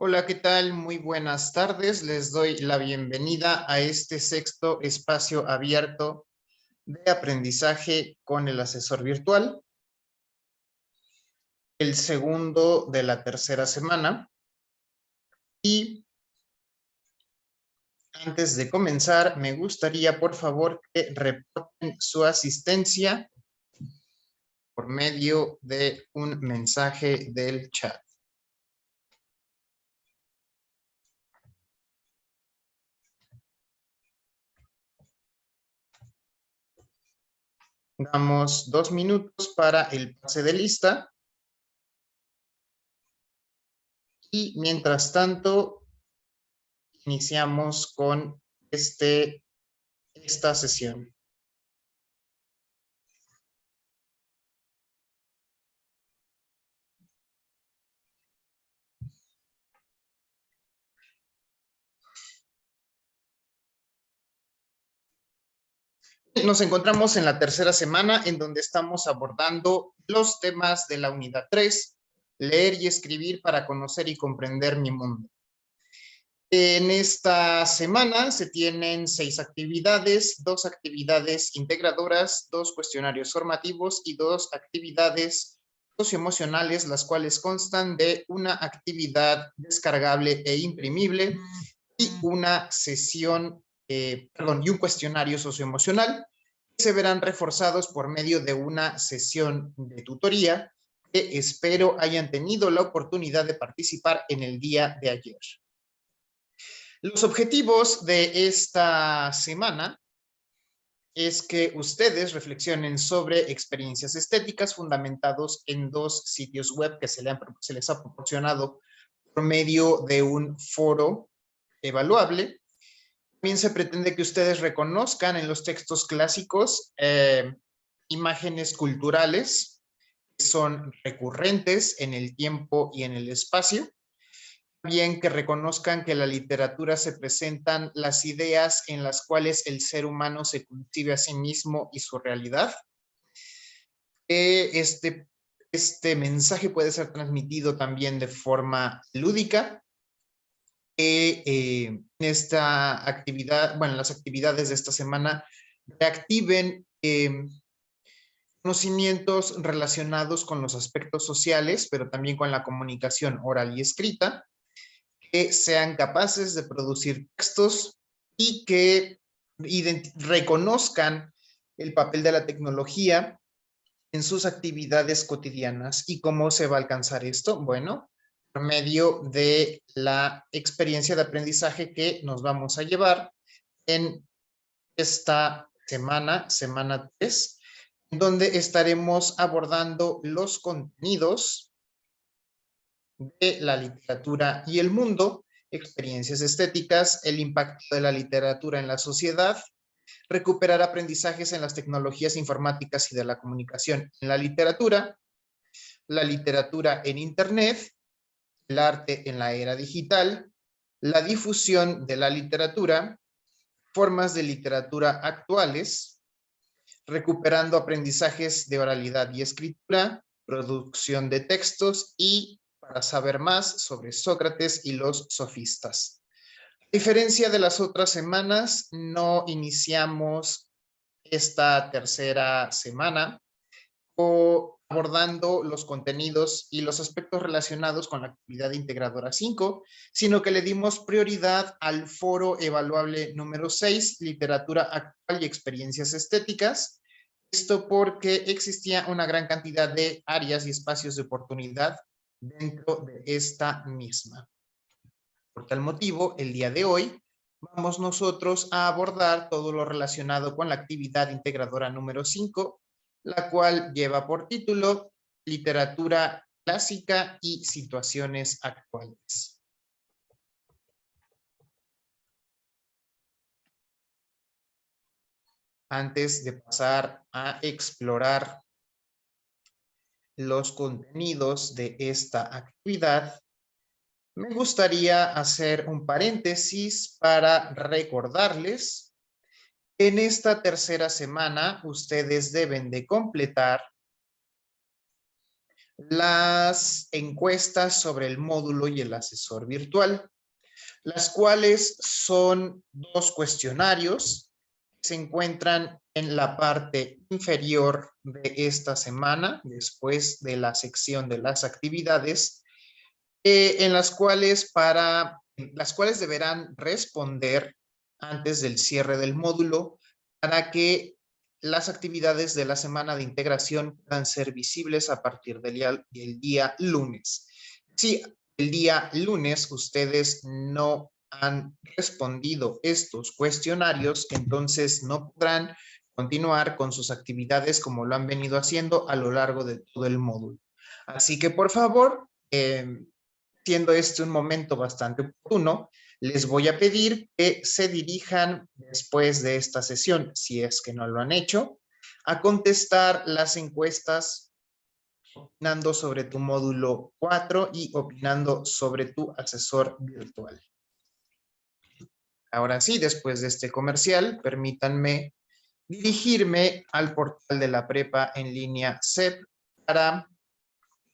Hola, ¿qué tal? Muy buenas tardes. Les doy la bienvenida a este sexto espacio abierto de aprendizaje con el asesor virtual, el segundo de la tercera semana. Y antes de comenzar, me gustaría, por favor, que reporten su asistencia por medio de un mensaje del chat. Damos 2 minutos para el pase de lista. Y mientras tanto, iniciamos con esta sesión. Nos encontramos en la tercera semana en donde estamos abordando los temas de la unidad 3, leer y escribir para conocer y comprender mi mundo. En esta semana se tienen 6 actividades, 2 actividades integradoras, 2 cuestionarios formativos y 2 actividades socioemocionales, las cuales constan de una actividad descargable e imprimible y una sesión, y un cuestionario socioemocional que se verán reforzados por medio de una sesión de tutoría que espero hayan tenido la oportunidad de participar en el día de ayer. Los objetivos de esta semana es que ustedes reflexionen sobre experiencias estéticas fundamentados en 2 sitios web que se les ha proporcionado por medio de un foro evaluable. También se pretende que ustedes reconozcan en los textos clásicos imágenes culturales que son recurrentes en el tiempo y en el espacio. También que reconozcan que en la literatura se presentan las ideas en las cuales el ser humano se concibe a sí mismo y su realidad. Este mensaje puede ser transmitido también de forma lúdica. Esta actividad, las actividades de esta semana reactiven conocimientos relacionados con los aspectos sociales, pero también con la comunicación oral y escrita, que sean capaces de producir textos y que reconozcan el papel de la tecnología en sus actividades cotidianas. ¿Y cómo se va a alcanzar esto? Bueno, por medio de la experiencia de aprendizaje que nos vamos a llevar en esta semana 3, donde estaremos abordando los contenidos de la literatura y el mundo, experiencias estéticas, el impacto de la literatura en la sociedad, recuperar aprendizajes en las tecnologías informáticas y de la comunicación en la literatura en Internet, el arte en la era digital, la difusión de la literatura, formas de literatura actuales, recuperando aprendizajes de oralidad y escritura, producción de textos y para saber más sobre Sócrates y los sofistas. A diferencia de las otras semanas, no iniciamos esta tercera semana abordando los contenidos y los aspectos relacionados con la actividad integradora 5, sino que le dimos prioridad al foro evaluable número 6, literatura actual y experiencias estéticas. Esto porque existía una gran cantidad de áreas y espacios de oportunidad dentro de esta misma. Por tal motivo, el día de hoy vamos nosotros a abordar todo lo relacionado con la actividad integradora número 5, la cual lleva por título Literatura clásica y situaciones actuales. Antes de pasar a explorar los contenidos de esta actividad, me gustaría hacer un paréntesis para recordarles que en esta tercera semana ustedes deben de completar las encuestas sobre el módulo y el asesor virtual, las cuales son 2 cuestionarios que se encuentran en la parte inferior de esta semana, después de la sección de las actividades, en las cuales deberán responder antes del cierre del módulo para que las actividades de la semana de integración puedan ser visibles a partir del día lunes. Si el día lunes ustedes no han respondido estos cuestionarios, entonces no podrán continuar con sus actividades como lo han venido haciendo a lo largo de todo el módulo. Así que por favor, siendo este un momento bastante oportuno, les voy a pedir que se dirijan después de esta sesión, si es que no lo han hecho, a contestar las encuestas opinando sobre tu módulo 4 y opinando sobre tu asesor virtual. Ahora sí, después de este comercial, permítanme dirigirme al portal de la prepa en línea CEP para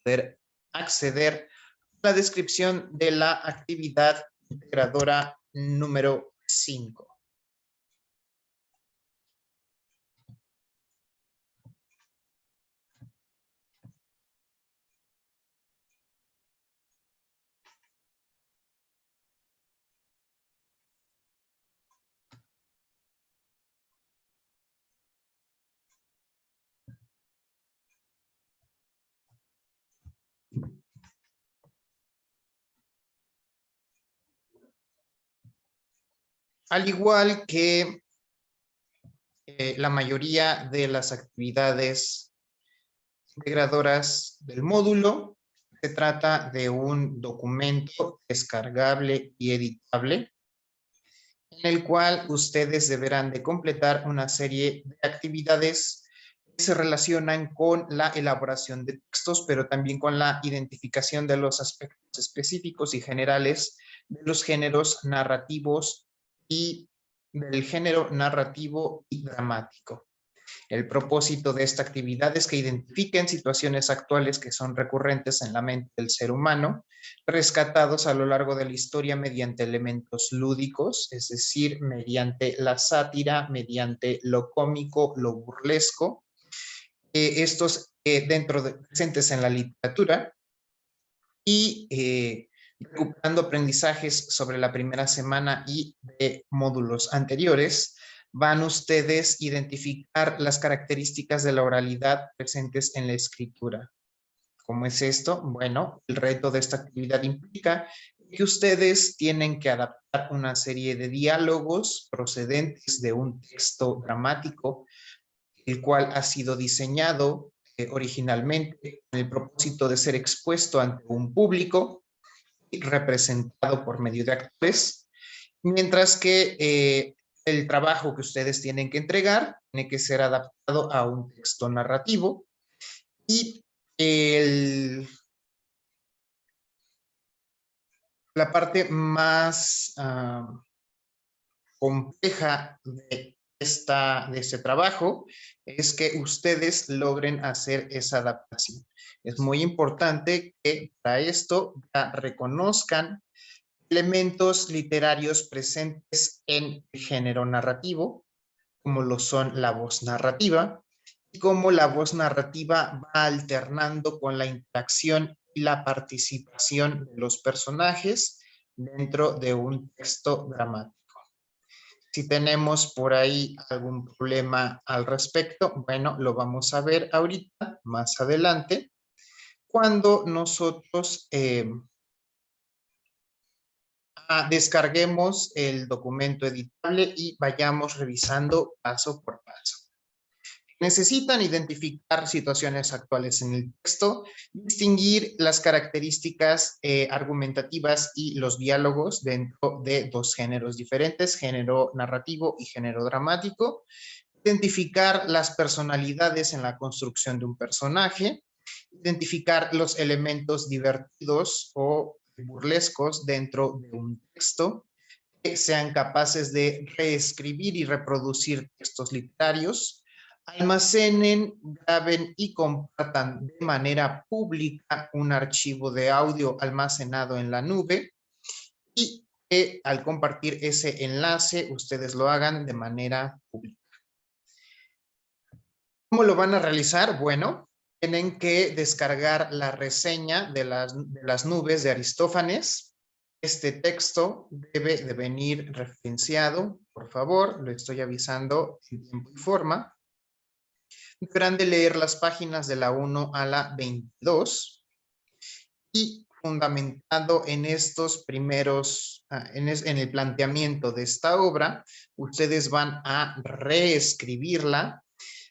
poder acceder a la descripción de la actividad integradora número 5. Al igual que la mayoría de las actividades integradoras del módulo, se trata de un documento descargable y editable en el cual ustedes deberán de completar una serie de actividades que se relacionan con la elaboración de textos, pero también con la identificación de los aspectos específicos y generales de los géneros narrativos y del género narrativo y dramático. El propósito de esta actividad es que identifiquen situaciones actuales que son recurrentes en la mente del ser humano, rescatados a lo largo de la historia mediante elementos lúdicos, es decir, mediante la sátira, mediante lo cómico, lo burlesco, estos presentes en la literatura y recuperando aprendizajes sobre la primera semana y de módulos anteriores, van ustedes a identificar las características de la oralidad presentes en la escritura. ¿Cómo es esto? Bueno, el reto de esta actividad implica que ustedes tienen que adaptar una serie de diálogos procedentes de un texto dramático, el cual ha sido diseñado originalmente con el propósito de ser expuesto ante un público representado por medio de actores, mientras que el trabajo que ustedes tienen que entregar tiene que ser adaptado a un texto narrativo y la parte más compleja de este trabajo es que ustedes logren hacer esa adaptación. Es muy importante que para esto reconozcan elementos literarios presentes en el género narrativo, como lo son la voz narrativa, y cómo la voz narrativa va alternando con la interacción y la participación de los personajes dentro de un texto dramático. Si tenemos por ahí algún problema al respecto, bueno, lo vamos a ver ahorita, más adelante, cuando nosotros descarguemos el documento editable y vayamos revisando paso por paso. Necesitan identificar situaciones actuales en el texto, distinguir las características argumentativas y los diálogos dentro de 2 géneros diferentes, género narrativo y género dramático, identificar las personalidades en la construcción de un personaje, identificar los elementos divertidos o burlescos dentro de un texto, que sean capaces de reescribir y reproducir textos literarios, Almacenen, graben y compartan de manera pública un archivo de audio almacenado en la nube y que al compartir ese enlace ustedes lo hagan de manera pública. ¿Cómo lo van a realizar? Bueno, tienen que descargar la reseña de las nubes de Aristófanes. Este texto debe de venir referenciado, por favor, lo estoy avisando en tiempo y forma. Deberán de leer las páginas de la 1 a la 22 y fundamentado en estos primeros, en el planteamiento de esta obra, ustedes van a reescribirla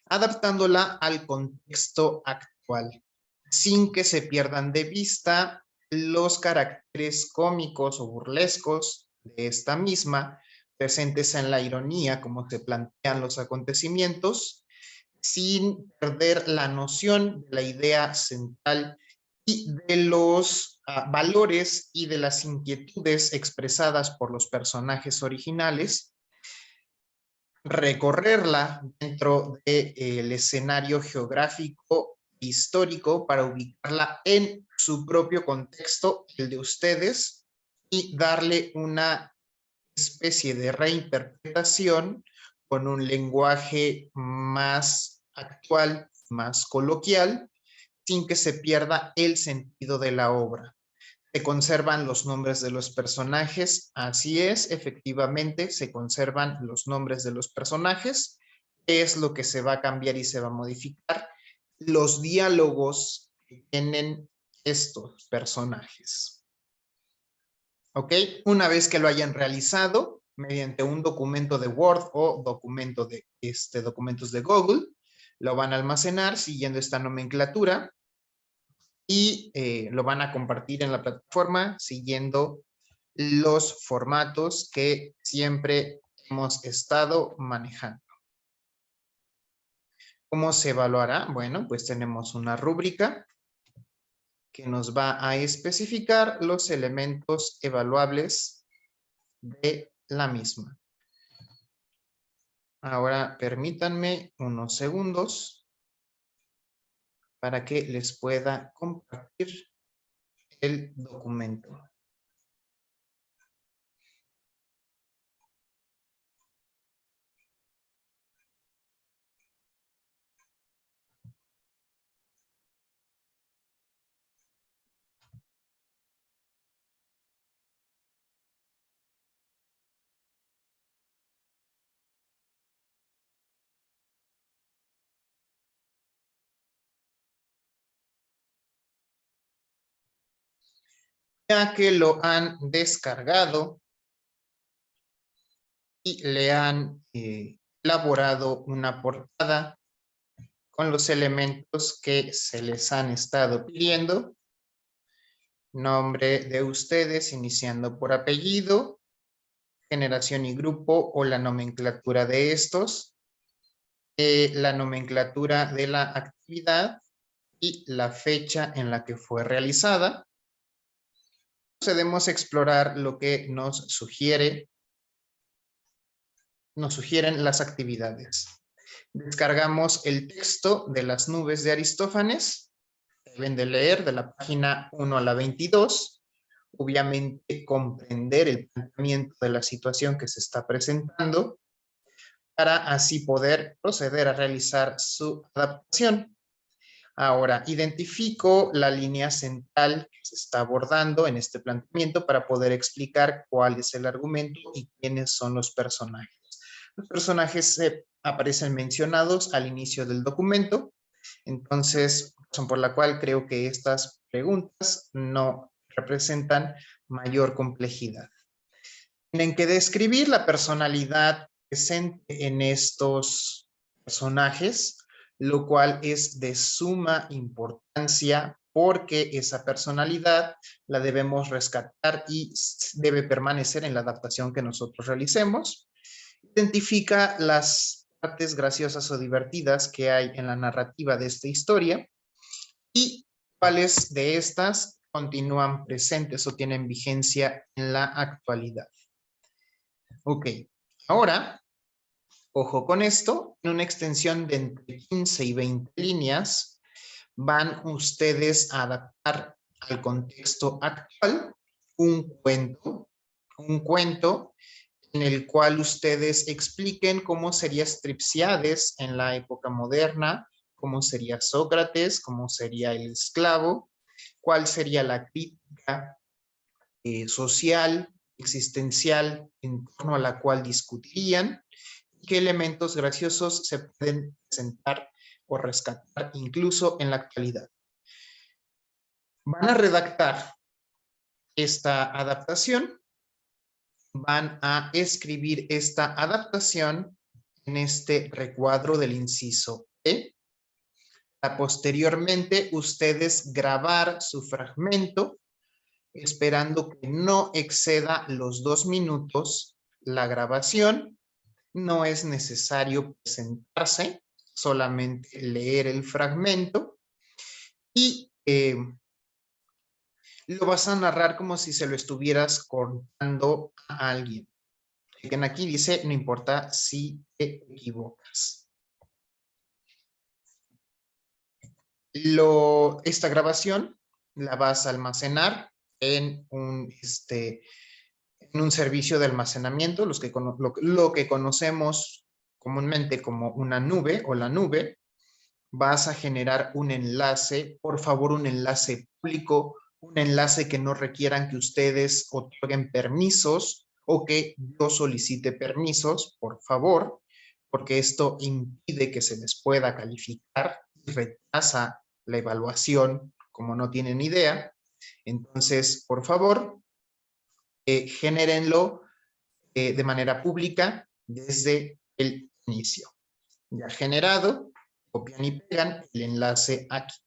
adaptándola al contexto actual, sin que se pierdan de vista los caracteres cómicos o burlescos de esta misma, presentes en la ironía, como se plantean los acontecimientos, sin perder la noción de la idea central y de los valores y de las inquietudes expresadas por los personajes originales, recorrerla dentro del escenario geográfico histórico para ubicarla en su propio contexto, el de ustedes, y darle una especie de reinterpretación con un lenguaje más actual, más coloquial, sin que se pierda el sentido de la obra. Se conservan los nombres de los personajes, así es, efectivamente, se conservan los nombres de los personajes, es lo que se va a cambiar y se va a modificar, los diálogos que tienen estos personajes. ¿Ok? Una vez que lo hayan realizado, mediante un documento de Word o documento de, documentos de Google, lo van a almacenar siguiendo esta nomenclatura y lo van a compartir en la plataforma siguiendo los formatos que siempre hemos estado manejando. ¿Cómo se evaluará? Bueno, pues tenemos una rúbrica que nos va a especificar los elementos evaluables de la misma. Ahora permítanme unos segundos para que les pueda compartir el documento. Ya que lo han descargado y le han elaborado una portada con los elementos que se les han estado pidiendo. Nombre de ustedes iniciando por apellido, generación y grupo o la nomenclatura de estos, la nomenclatura de la actividad y la fecha en la que fue realizada. Procedemos a explorar lo que nos sugieren las actividades. Descargamos el texto de las nubes de Aristófanes. Deben de leer de la página 1 a la 22. Obviamente comprender el planteamiento de la situación que se está presentando para así poder proceder a realizar su adaptación. Ahora, identifico la línea central que se está abordando en este planteamiento para poder explicar cuál es el argumento y quiénes son los personajes. Los personajes aparecen mencionados al inicio del documento, entonces, razón por la cual creo que estas preguntas no representan mayor complejidad. Tienen que describir la personalidad presente en estos personajes, lo cual es de suma importancia porque esa personalidad la debemos rescatar y debe permanecer en la adaptación que nosotros realicemos. Identifica las partes graciosas o divertidas que hay en la narrativa de esta historia y cuáles de estas continúan presentes o tienen vigencia en la actualidad. Ok, ahora Ojo con esto, en una extensión de entre 15 y 20 líneas, van ustedes a adaptar al contexto actual un cuento en el cual ustedes expliquen cómo sería Stripsiades en la época moderna, cómo sería Sócrates, cómo sería el esclavo, cuál sería la crítica social, existencial, en torno a la cual discutirían, y qué elementos graciosos se pueden presentar o rescatar incluso en la actualidad. Van a redactar esta adaptación, van a escribir esta adaptación en este recuadro del inciso E. Posteriormente, ustedes grabar su fragmento, esperando que no exceda los 2 minutos la grabación. No es necesario presentarse, solamente leer el fragmento y lo vas a narrar como si se lo estuvieras contando a alguien. Aquí dice, no importa si te equivocas. Esta grabación la vas a almacenar en un servicio de almacenamiento, lo que conocemos comúnmente como una nube o la nube. Vas a generar un enlace, por favor, un enlace público, un enlace que no requieran que ustedes otorguen permisos o que yo solicite permisos, por favor, porque esto impide que se les pueda calificar y retrasa la evaluación, como no tienen idea. Entonces, por favor, genérenlo de manera pública desde el inicio. Ya generado, copian y pegan el enlace aquí.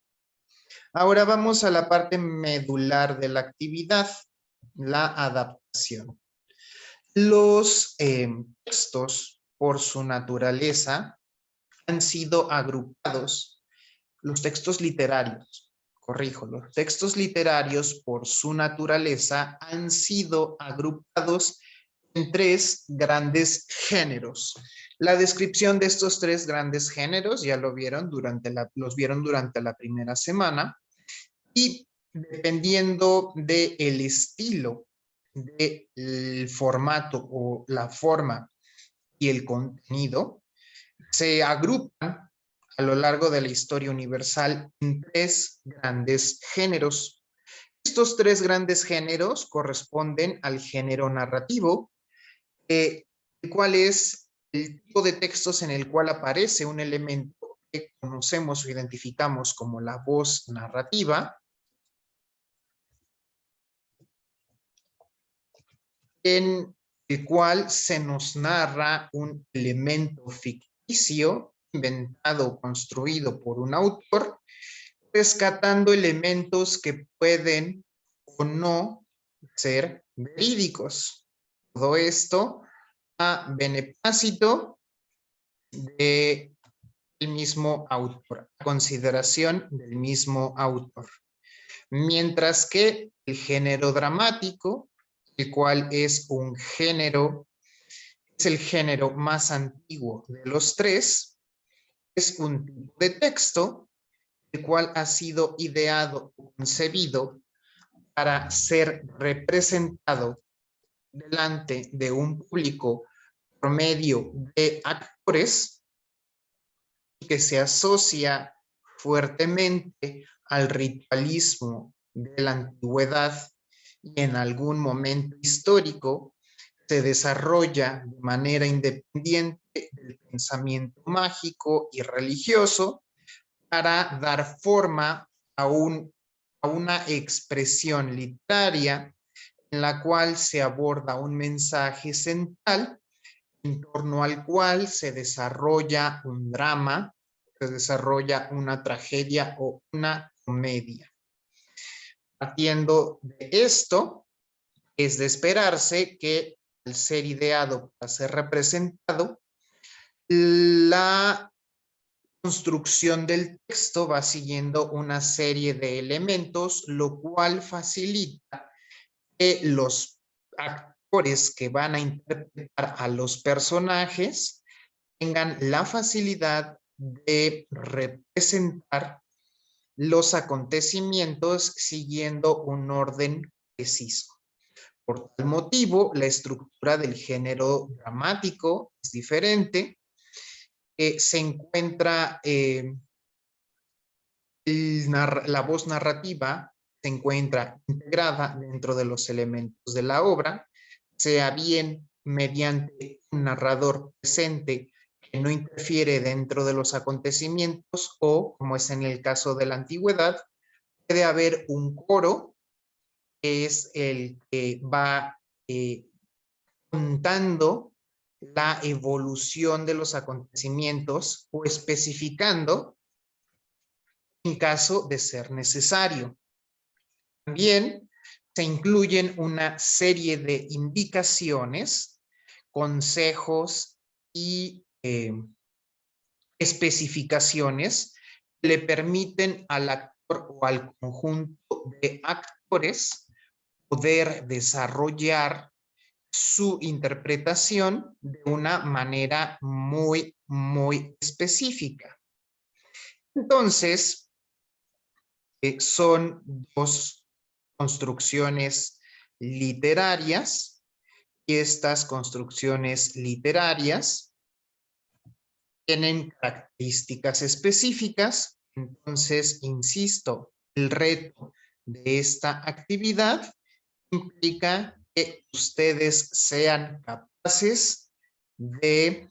Ahora vamos a la parte medular de la actividad, la adaptación. Los textos, por su naturaleza, han sido agrupados. Los textos literarios, corrijo, los textos literarios, por su naturaleza, han sido agrupados en 3 grandes géneros. La descripción de estos 3 grandes géneros ya los vieron durante la primera semana, y dependiendo del estilo, del formato o la forma y el contenido, se agrupan a lo largo de la historia universal en 3 grandes géneros. Estos 3 grandes géneros corresponden al género narrativo, el cual es el tipo de textos en el cual aparece un elemento que conocemos o identificamos como la voz narrativa, en el cual se nos narra un elemento ficticio, inventado o construido por un autor, rescatando elementos que pueden o no ser verídicos. Todo esto a beneplácito del mismo autor, a consideración del mismo autor. Mientras que el género dramático, el cual es el género más antiguo de los 3, es un tipo de texto el cual ha sido ideado o concebido para ser representado delante de un público por medio de actores, que se asocia fuertemente al ritualismo de la antigüedad y en algún momento histórico se desarrolla de manera independiente del pensamiento mágico y religioso para dar forma a una expresión literaria en la cual se aborda un mensaje central en torno al cual se desarrolla un drama, se desarrolla una tragedia o una comedia. Partiendo de esto, es de esperarse que al ser ideado para ser representado, la construcción del texto va siguiendo una serie de elementos, lo cual facilita que los actores que van a interpretar a los personajes tengan la facilidad de representar los acontecimientos siguiendo un orden preciso. Por tal motivo, la estructura del género dramático es diferente. Se encuentra la voz narrativa, se encuentra integrada dentro de los elementos de la obra, sea bien mediante un narrador presente que no interfiere dentro de los acontecimientos o, como es en el caso de la antigüedad, puede haber un coro que es el que va contando la evolución de los acontecimientos o especificando en caso de ser necesario. También se incluyen una serie de indicaciones, consejos y especificaciones que le permiten al actor o al conjunto de actores poder desarrollar su interpretación de una manera muy específica. Entonces, son dos construcciones literarias y estas construcciones literarias tienen características específicas. Entonces, insisto, el reto de esta actividad implica que ustedes sean capaces de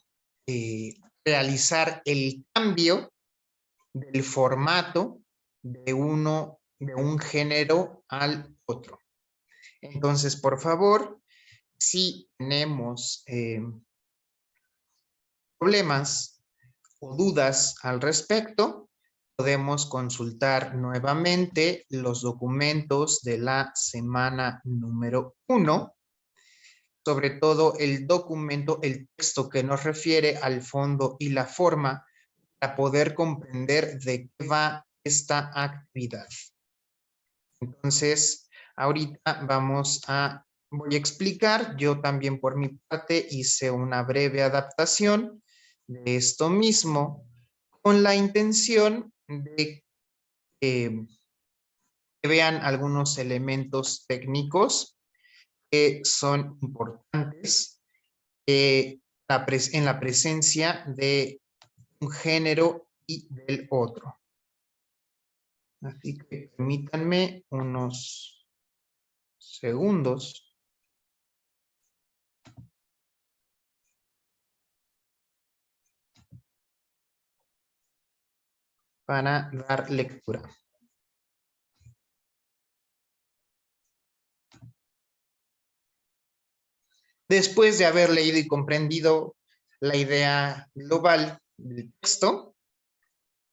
realizar el cambio del formato de un género al otro. Entonces, por favor, si tenemos problemas o dudas al respecto, podemos consultar nuevamente los documentos de la semana número 1, sobre todo el documento, el texto que nos refiere al fondo y la forma para poder comprender de qué va esta actividad. Entonces, ahorita voy a explicar, yo también por mi parte hice una breve adaptación de esto mismo con la intención de que vean algunos elementos técnicos que son importantes en la presencia de un género y del otro. Así que permítanme unos segundos. Para dar lectura. Después de haber leído y comprendido la idea global del texto,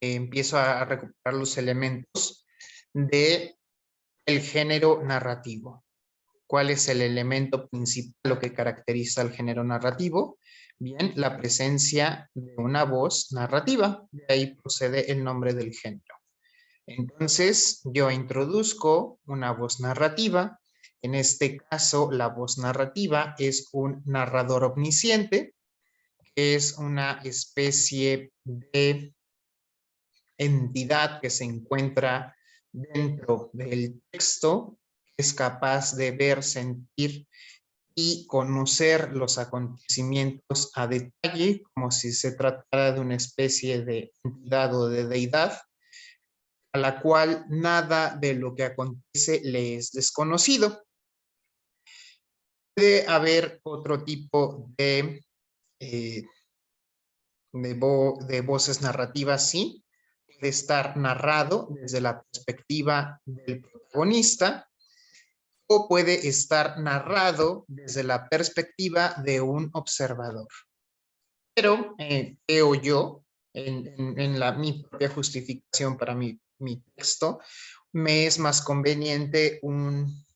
empiezo a recuperar los elementos del género narrativo. ¿Cuál es el elemento principal, lo que caracteriza al género narrativo? Bien, la presencia de una voz narrativa. De ahí procede el nombre del género. Entonces, yo introduzco una voz narrativa. En este caso, la voz narrativa es un narrador omnisciente, que es una especie de entidad que se encuentra dentro del texto, es capaz de ver, sentir y conocer los acontecimientos a detalle, como si se tratara de una especie de entidad o de deidad, a la cual nada de lo que acontece le es desconocido. Puede haber otro tipo de voces narrativas, sí. Puede estar narrado desde la perspectiva del protagonista o puede estar narrado desde la perspectiva de un observador. Pero creo yo, en mi propia justificación para mi texto, me es más conveniente un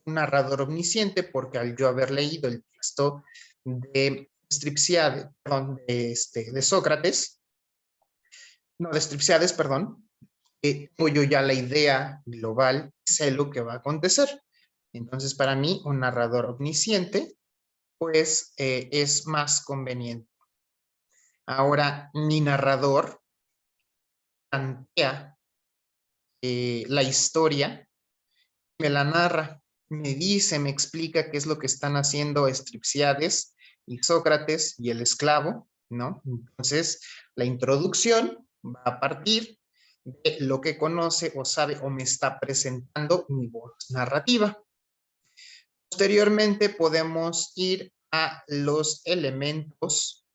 narrador omnisciente porque al yo haber leído el texto de Stripsiades, perdón, de Sócrates, no, de Stripsiades, perdón, tengo yo ya la idea global, sé lo que va a acontecer. Entonces, para mí, un narrador omnisciente, pues, es más conveniente. Ahora, mi narrador plantea la historia, me la narra, me dice, me explica qué es lo que están haciendo Estripsiades y Sócrates y el esclavo, ¿no? Entonces, la introducción va a partir de lo que conoce o sabe o me está presentando mi voz narrativa. Posteriormente podemos ir a los elementos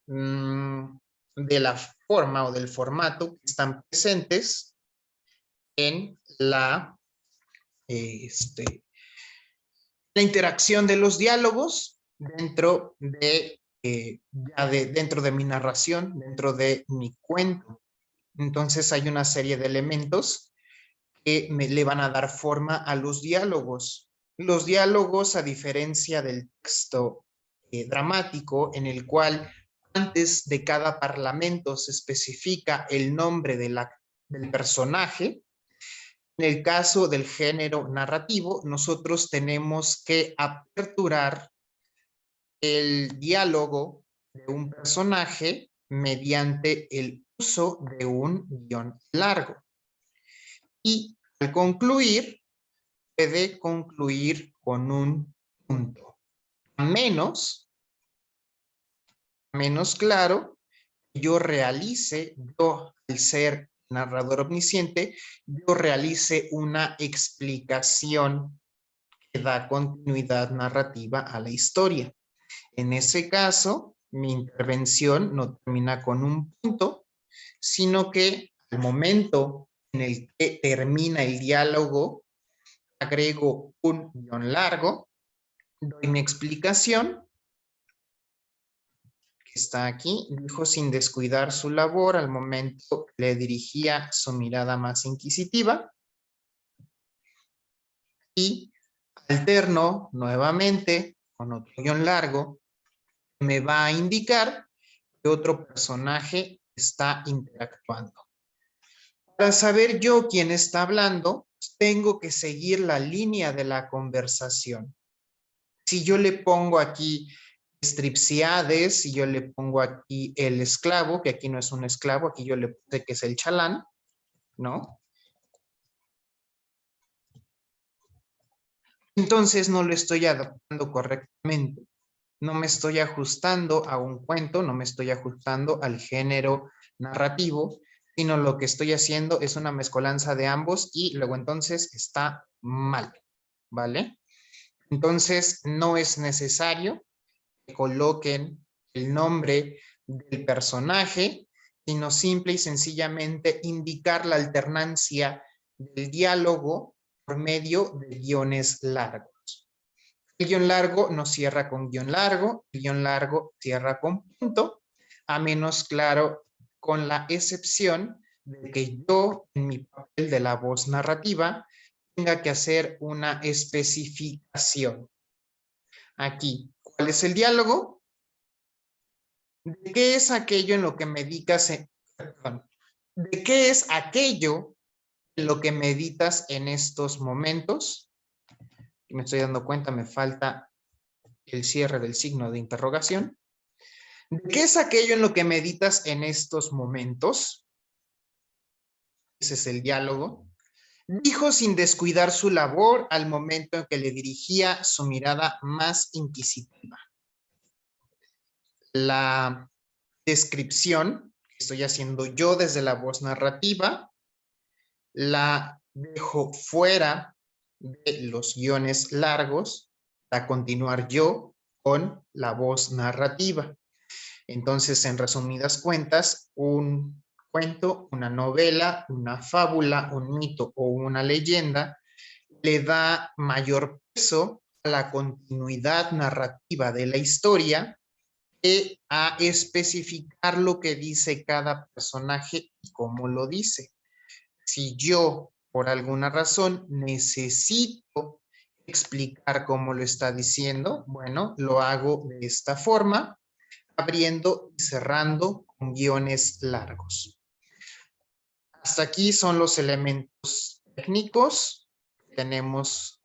de la forma o del formato que están presentes en la interacción de los diálogos dentro de, dentro de mi narración, dentro de mi cuento. Entonces hay una serie de elementos que le van a dar forma a los diálogos. Los diálogos, a diferencia del texto dramático, en el cual antes de cada parlamento se especifica el nombre del personaje, en el caso del género narrativo, nosotros tenemos que aperturar el diálogo de un personaje mediante el uso de un guión largo. Y al concluir, puede concluir con un punto. A menos claro, yo realice, yo al ser narrador omnisciente, yo realice una explicación que da continuidad narrativa a la historia. En ese caso, mi intervención no termina con un punto, sino que al momento en el que termina el diálogo, agrego un guión largo, doy mi explicación, que está aquí, dijo sin descuidar su labor, al momento le dirigía su mirada más inquisitiva, y alterno nuevamente con otro guión largo, me va a indicar que otro personaje está interactuando. Para saber yo quién está hablando, tengo que seguir la línea de la conversación. Si yo le pongo aquí Estripsiades, si yo le pongo aquí el esclavo, que aquí no es un esclavo, aquí yo le puse que es el chalán, ¿no? Entonces no lo estoy adaptando correctamente. No me estoy ajustando a un cuento, no me estoy ajustando al género narrativo, sino lo que estoy haciendo es una mezcolanza de ambos y luego entonces está mal, ¿vale? Entonces no es necesario que coloquen el nombre del personaje, sino simple y sencillamente indicar la alternancia del diálogo por medio de guiones largos. El guión largo no cierra con guión largo, el guión largo cierra con punto, a menos claro con la excepción de que yo en mi papel de la voz narrativa tenga que hacer una especificación. Aquí, ¿cuál es el diálogo? ¿De qué es aquello en lo que meditas? ¿De qué es aquello en lo que meditas en estos momentos? Me estoy dando cuenta, me falta el cierre del signo de interrogación. ¿De qué es aquello en lo que meditas en estos momentos? Ese es el diálogo. Dijo sin descuidar su labor al momento en que le dirigía su mirada más inquisitiva. La descripción que estoy haciendo yo desde la voz narrativa la dejo fuera de los guiones largos para continuar yo con la voz narrativa. Entonces, en resumidas cuentas, un cuento, una novela, una fábula, un mito o una leyenda le da mayor peso a la continuidad narrativa de la historia que a especificar lo que dice cada personaje y cómo lo dice. Si yo, por alguna razón, necesito explicar cómo lo está diciendo, bueno, lo hago de esta forma, abriendo y cerrando con guiones largos. Hasta aquí son los elementos técnicos que tenemos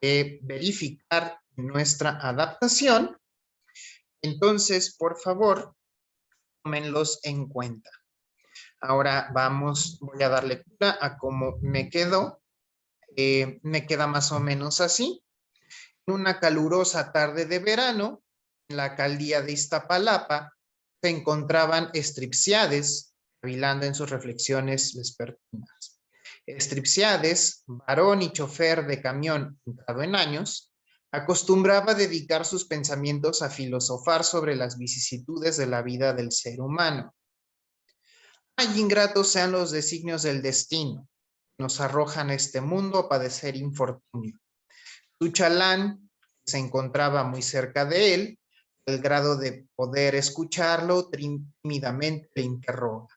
que verificar en nuestra adaptación. Entonces, por favor, tómenlos en cuenta. Ahora voy a dar lectura a cómo me quedó. Me queda más o menos así. En una calurosa tarde de verano, en la alcaldía de Iztapalapa, se encontraban Stripsiades, cavilando en sus reflexiones vespertinas. Stripsiades, varón y chofer de camión entrado en años, acostumbraba dedicar sus pensamientos a filosofar sobre las vicisitudes de la vida del ser humano. Ay, ingratos sean los designios del destino, nos arrojan a este mundo a padecer infortunio. Su chalán se encontraba muy cerca de él, al grado de poder escucharlo, tímidamente le interroga.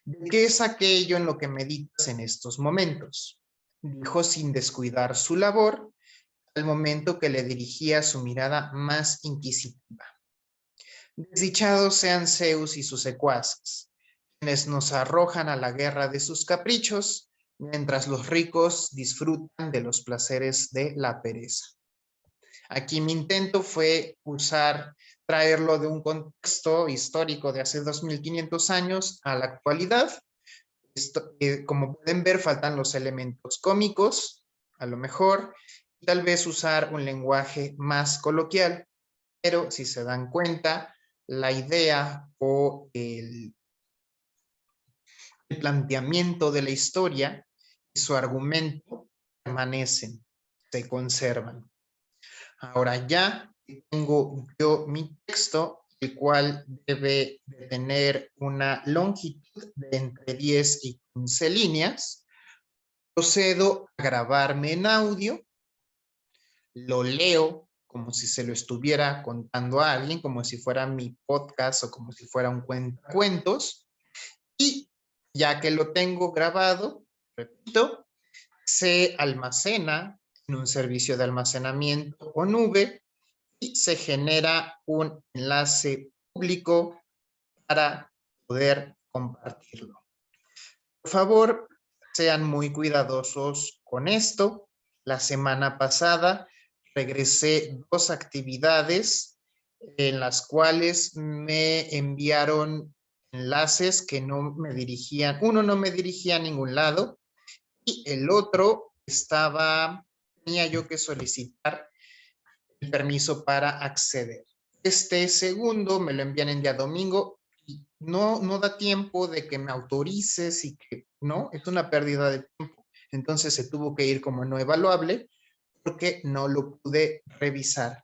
¿De qué es aquello en lo que meditas en estos momentos? Dijo sin descuidar su labor, al momento que le dirigía su mirada más inquisitiva. Desdichados sean Zeus y sus secuaces, quienes nos arrojan a la guerra de sus caprichos, mientras los ricos disfrutan de los placeres de la pereza. Aquí mi intento fue traerlo de un contexto histórico de hace 2500 años a la actualidad. Como pueden ver, faltan los elementos cómicos, a lo mejor, tal vez usar un lenguaje más coloquial, pero si se dan cuenta, la idea o el planteamiento de la historia y su argumento permanecen, se conservan. Ahora ya tengo yo mi texto, el cual debe de tener una longitud de entre 10 y 15 líneas. Procedo a grabarme en audio, lo leo como si se lo estuviera contando a alguien, como si fuera mi podcast o como si fuera un cuentos. Y ya que lo tengo grabado, repito, se almacena en un servicio de almacenamiento o nube y se genera un enlace público para poder compartirlo. Por favor, sean muy cuidadosos con esto. La semana pasada regresé 2 actividades en las cuales me enviaron enlaces que no me dirigían, uno no me dirigía a ningún lado y el otro tenía yo que solicitar el permiso para acceder. Este segundo me lo envían el día domingo y no da tiempo de que me autorices y que no, es una pérdida de tiempo. Entonces se tuvo que ir como no evaluable porque no lo pude revisar.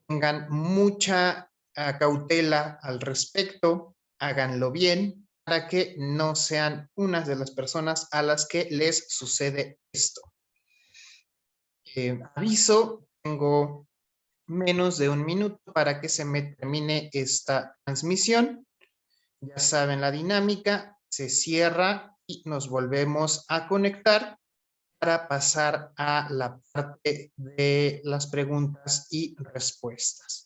Tengan mucha cautela al respecto, háganlo bien para que no sean unas de las personas a las que les sucede esto. Aviso, tengo menos de 1 minuto para que se me termine esta transmisión. Ya saben la dinámica, se cierra y nos volvemos a conectar para pasar a la parte de las preguntas y respuestas.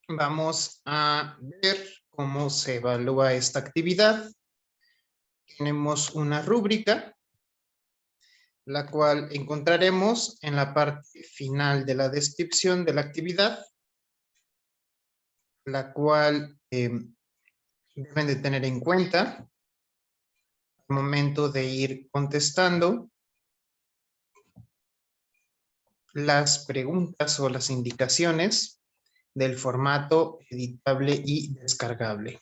vamos a ver cómo se evalúa esta actividad. Tenemos una rúbrica, la cual encontraremos en la parte final de la descripción de la actividad, la cual deben de tener en cuenta al momento de ir contestando las preguntas o las indicaciones del formato editable y descargable.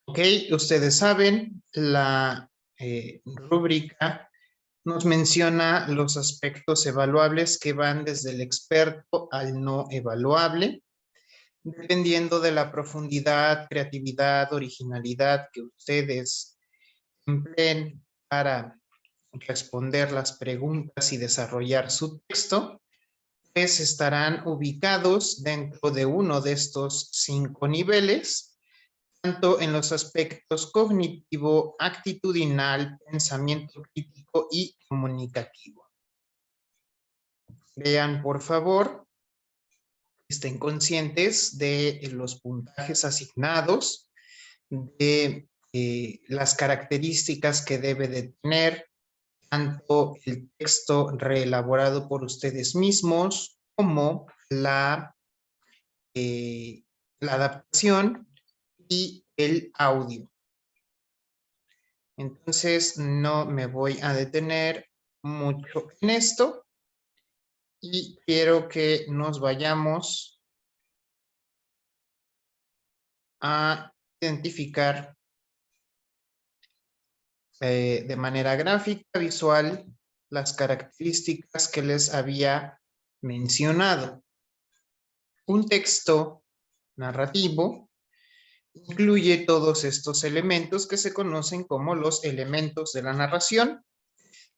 Ok, ustedes saben, la rúbrica nos menciona los aspectos evaluables que van desde el experto al no evaluable, dependiendo de la profundidad, creatividad, originalidad que ustedes empleen para responder las preguntas y desarrollar su texto, pues estarán ubicados dentro de uno de estos 5 niveles, tanto en los aspectos cognitivo, actitudinal, pensamiento crítico y comunicativo. Vean, por favor, estén conscientes de los puntajes asignados, de las características que debe de tener tanto el texto reelaborado por ustedes mismos como la adaptación y el audio. Entonces, no me voy a detener mucho en esto y quiero que nos vayamos a identificar de manera gráfica, visual, las características que les había mencionado. Un texto narrativo incluye todos estos elementos que se conocen como los elementos de la narración,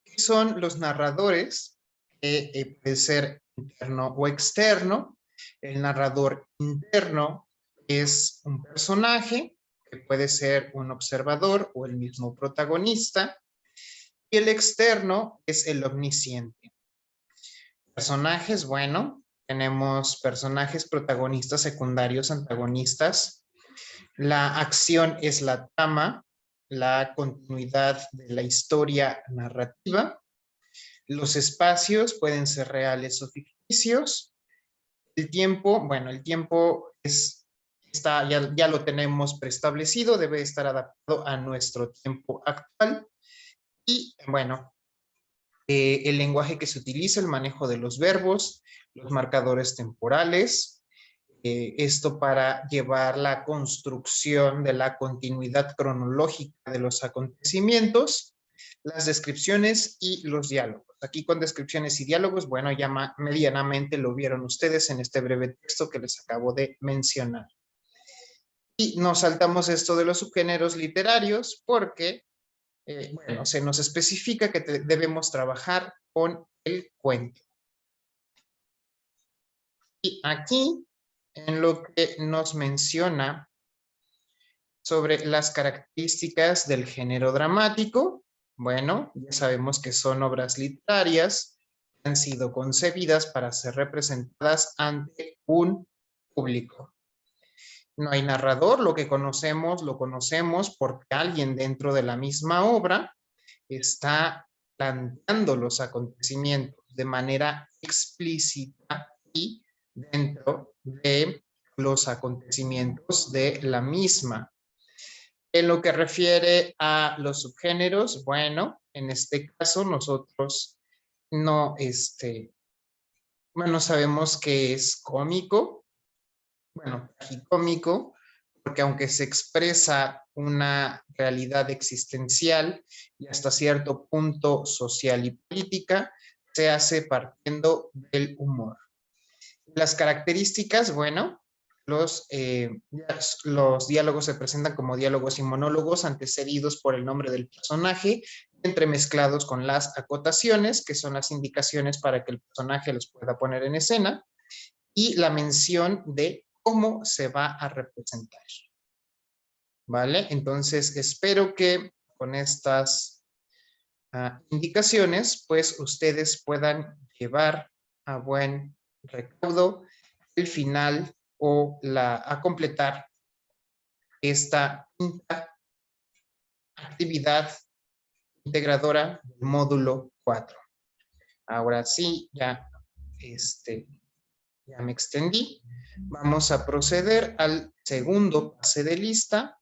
que son los narradores, que puede ser interno o externo. El narrador interno es un personaje, que puede ser un observador o el mismo protagonista, y el externo es el omnisciente. Personajes, bueno, tenemos personajes protagonistas, secundarios, antagonistas. La acción es la trama, la continuidad de la historia narrativa. Los espacios pueden ser reales o ficticios. El tiempo, bueno, el tiempo ya lo tenemos preestablecido, debe estar adaptado a nuestro tiempo actual. Y bueno, el lenguaje que se utiliza, el manejo de los verbos, los marcadores temporales, esto para llevar la construcción de la continuidad cronológica de los acontecimientos, las descripciones y los diálogos. Aquí con descripciones y diálogos, bueno, ya medianamente lo vieron ustedes en este breve texto que les acabo de mencionar. Y nos saltamos esto de los subgéneros literarios porque, bueno, se nos especifica que debemos trabajar con el cuento. Y aquí, en lo que nos menciona sobre las características del género dramático, bueno, ya sabemos que son obras literarias que han sido concebidas para ser representadas ante un público. No hay narrador, lo conocemos porque alguien dentro de la misma obra está planteando los acontecimientos de manera explícita y dentro de los acontecimientos de la misma. En lo que refiere a los subgéneros, bueno, en este caso nosotros no, bueno, sabemos que es cómico, bueno, tragicómico, porque aunque se expresa una realidad existencial y hasta cierto punto social y política, se hace partiendo del humor. Las características, bueno, los diálogos se presentan como diálogos y monólogos antecedidos por el nombre del personaje, entremezclados con las acotaciones, que son las indicaciones para que el personaje los pueda poner en escena, y la mención de cómo se va a representar. ¿Vale? Entonces, espero que con estas indicaciones, pues ustedes puedan llevar a buen recaudo el final o a completar esta quinta actividad integradora del módulo 4. Ahora sí, ya me extendí. Vamos a proceder al segundo pase de lista.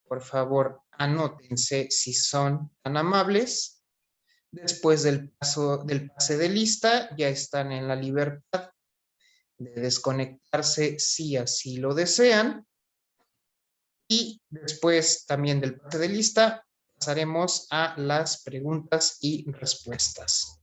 Por favor, anótense si son tan amables. Después del pase de lista, ya están en la libertad de desconectarse si así lo desean. Y después también del pase de lista, pasaremos a las preguntas y respuestas.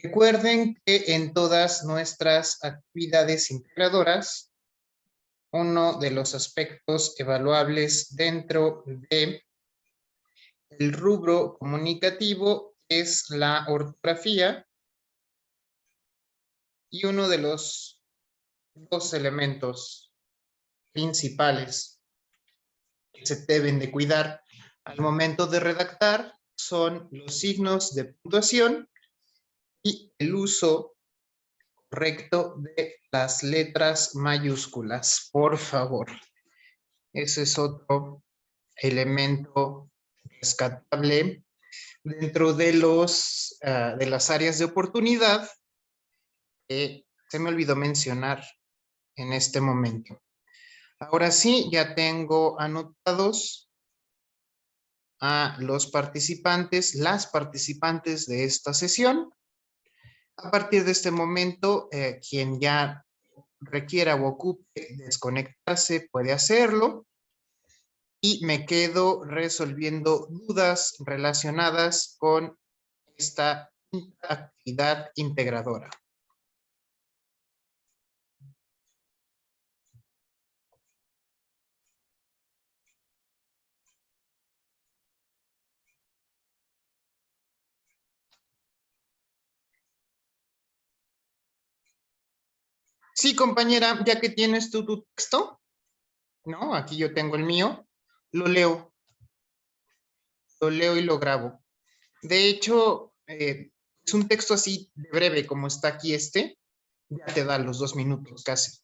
Recuerden que en todas nuestras actividades integradoras, uno de los aspectos evaluables dentro de el rubro comunicativo es la ortografía, y uno de los dos elementos principales que se deben de cuidar al momento de redactar son los signos de puntuación y el uso correcto de las letras mayúsculas, por favor. Ese es otro elemento rescatable dentro de de las áreas de oportunidad que se me olvidó mencionar en este momento. Ahora sí, ya tengo anotados a los participantes, las participantes de esta sesión. A partir de este momento, quien ya requiera o ocupe desconectarse puede hacerlo, y me quedo resolviendo dudas relacionadas con esta actividad integradora. Sí, compañera, ya que tienes tú tu texto, ¿no? Aquí yo tengo el mío, lo leo, y lo grabo. De hecho, es un texto así de breve como está aquí ya te da los 2 minutos casi.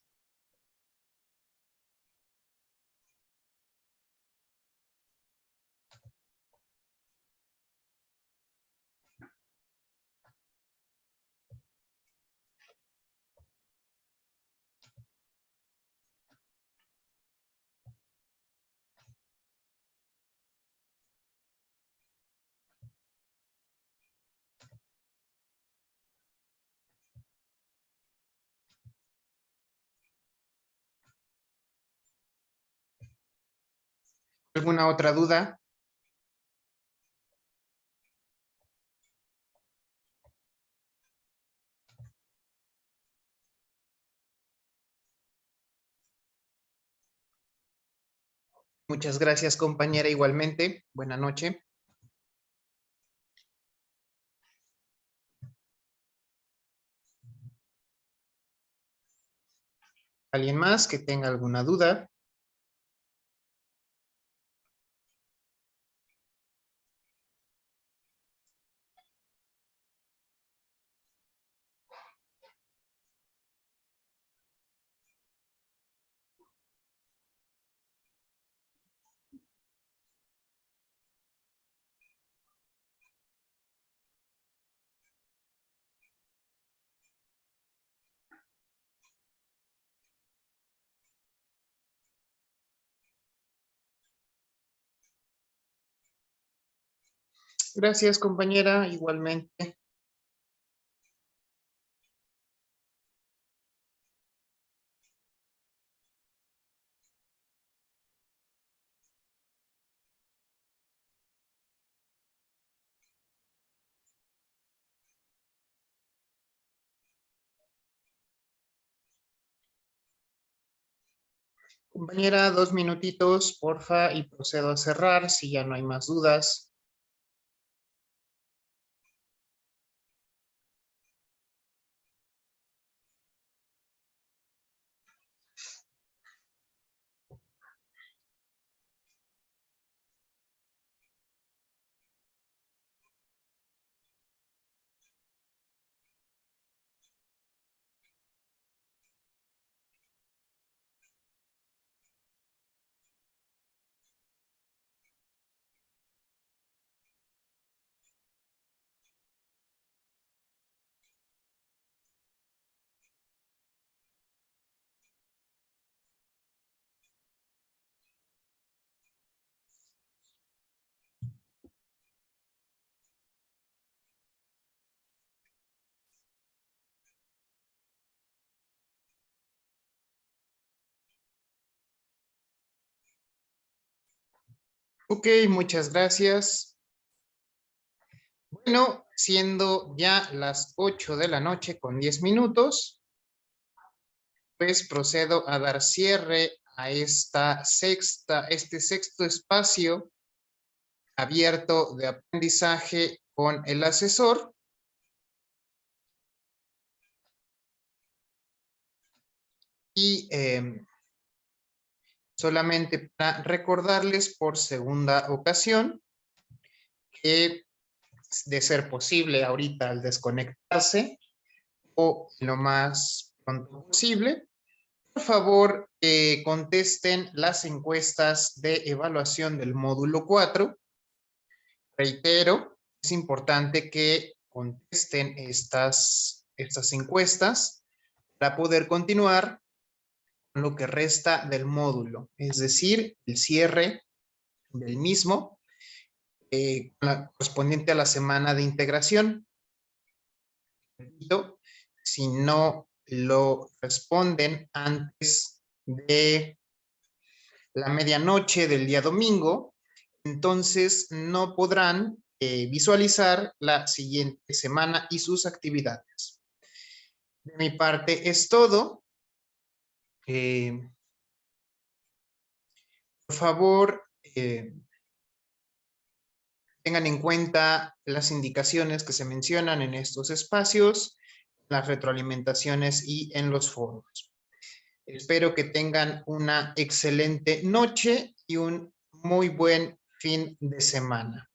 ¿Alguna otra duda? Muchas gracias, compañera, igualmente. Buenas noches. ¿Alguien más que tenga alguna duda? Gracias, compañera, igualmente. Compañera, 2 minutitos, porfa, y procedo a cerrar si ya no hay más dudas. Ok, muchas gracias. Bueno, siendo ya las 8 de la noche con 10 minutos, pues procedo a dar cierre a este sexto espacio abierto de aprendizaje con el asesor. Y solamente para recordarles por segunda ocasión que, de ser posible ahorita al desconectarse o lo más pronto posible, por favor contesten las encuestas de evaluación del módulo 4. Reitero, es importante que contesten estas encuestas para poder continuar con lo que resta del módulo, es decir, el cierre del mismo, correspondiente a la semana de integración. Repito, si no lo responden antes de la medianoche del día domingo, entonces no podrán visualizar la siguiente semana y sus actividades. De mi parte es todo. Por favor, tengan en cuenta las indicaciones que se mencionan en estos espacios, las retroalimentaciones y en los foros. Espero que tengan una excelente noche y un muy buen fin de semana.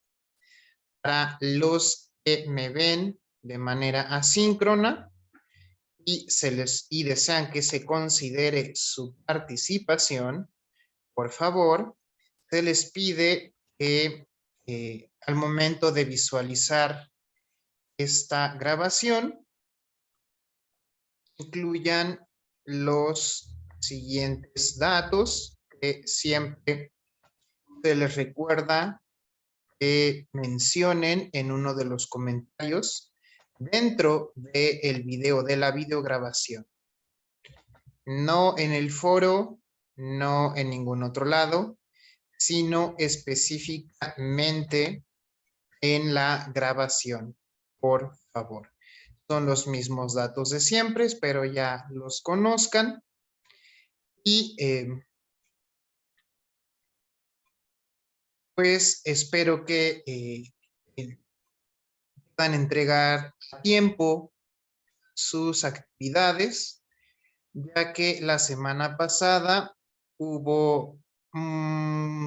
Para los que me ven de manera asíncrona y desean que se considere su participación, por favor, se les pide que al momento de visualizar esta grabación incluyan los siguientes datos que siempre se les recuerda que mencionen en uno de los comentarios dentro del video de la videograbación. No en el foro, no en ningún otro lado, sino específicamente en la grabación, por favor. Son los mismos datos de siempre, espero ya los conozcan. Y pues espero que puedan entregar a tiempo sus actividades, ya que la semana pasada hubo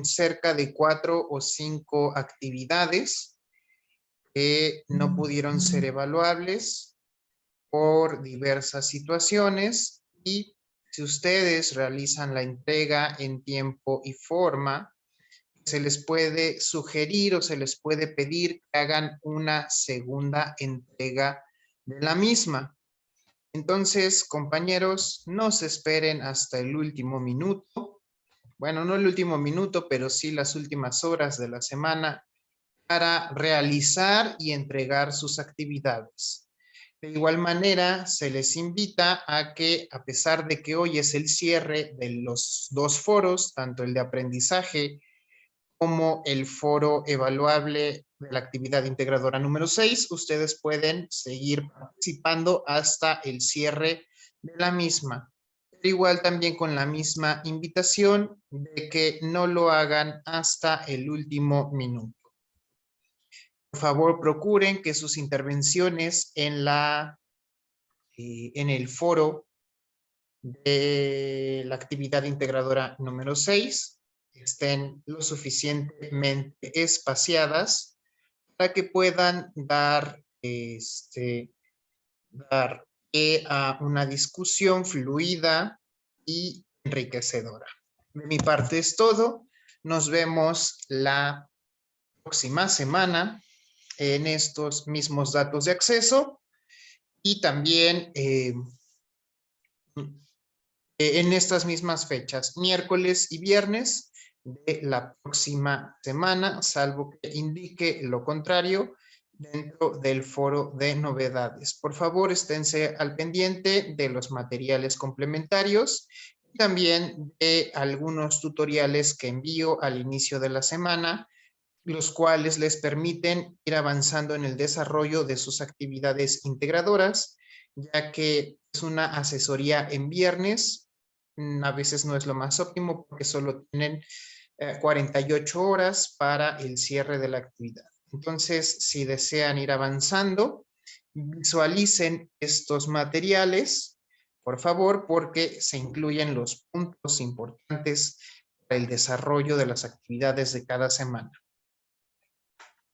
cerca de 4 o 5 actividades que no pudieron ser evaluables por diversas situaciones, y si ustedes realizan la entrega en tiempo y forma, se les puede sugerir o se les puede pedir que hagan una segunda entrega de la misma. Entonces, compañeros, no se esperen hasta el último minuto. Bueno, no el último minuto, pero sí las últimas horas de la semana para realizar y entregar sus actividades. De igual manera, se les invita a que, a pesar de que hoy es el cierre de los 2 foros, tanto el de aprendizaje como el foro evaluable de la actividad integradora número 6, ustedes pueden seguir participando hasta el cierre de la misma. Pero igual también con la misma invitación de que no lo hagan hasta el último minuto. Por favor, procuren que sus intervenciones en el foro de la actividad integradora número 6 estén lo suficientemente espaciadas para que puedan dar a una discusión fluida y enriquecedora. De mi parte es todo. Nos vemos la próxima semana en estos mismos datos de acceso y también en estas mismas fechas, miércoles y viernes de la próxima semana, salvo que indique lo contrario dentro del foro de novedades. Por favor, esténse al pendiente de los materiales complementarios y también de algunos tutoriales que envío al inicio de la semana, los cuales les permiten ir avanzando en el desarrollo de sus actividades integradoras, ya que es una asesoría en viernes. A veces no es lo más óptimo porque solo tienen 48 horas para el cierre de la actividad. Entonces, si desean ir avanzando, visualicen estos materiales, por favor, porque se incluyen los puntos importantes para el desarrollo de las actividades de cada semana.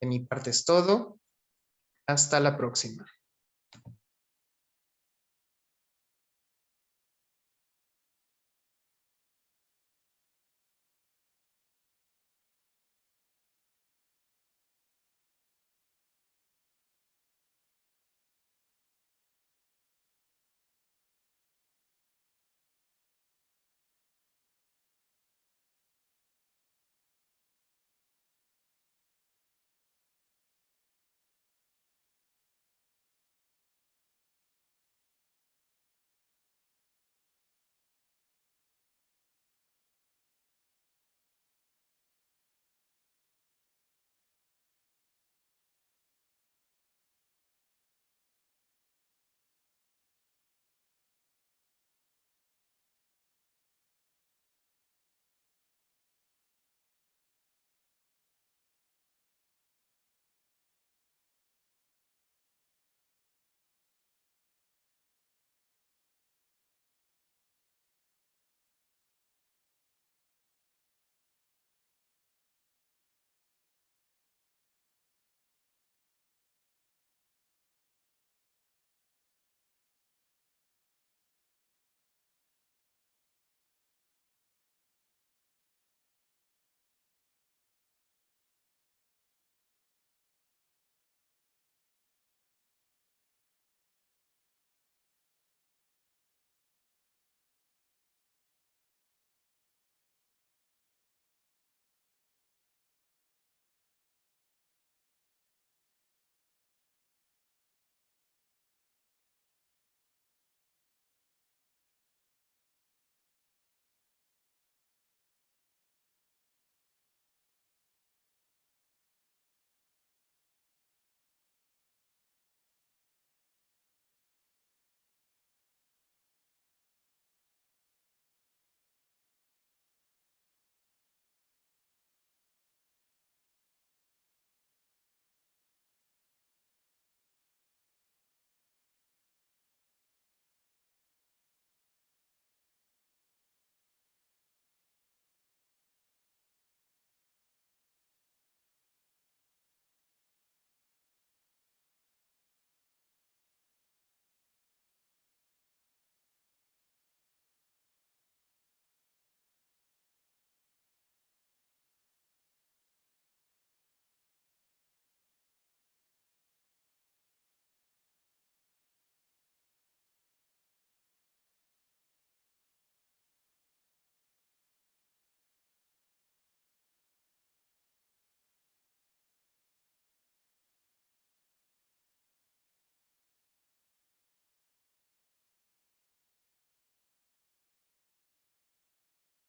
De mi parte es todo. Hasta la próxima.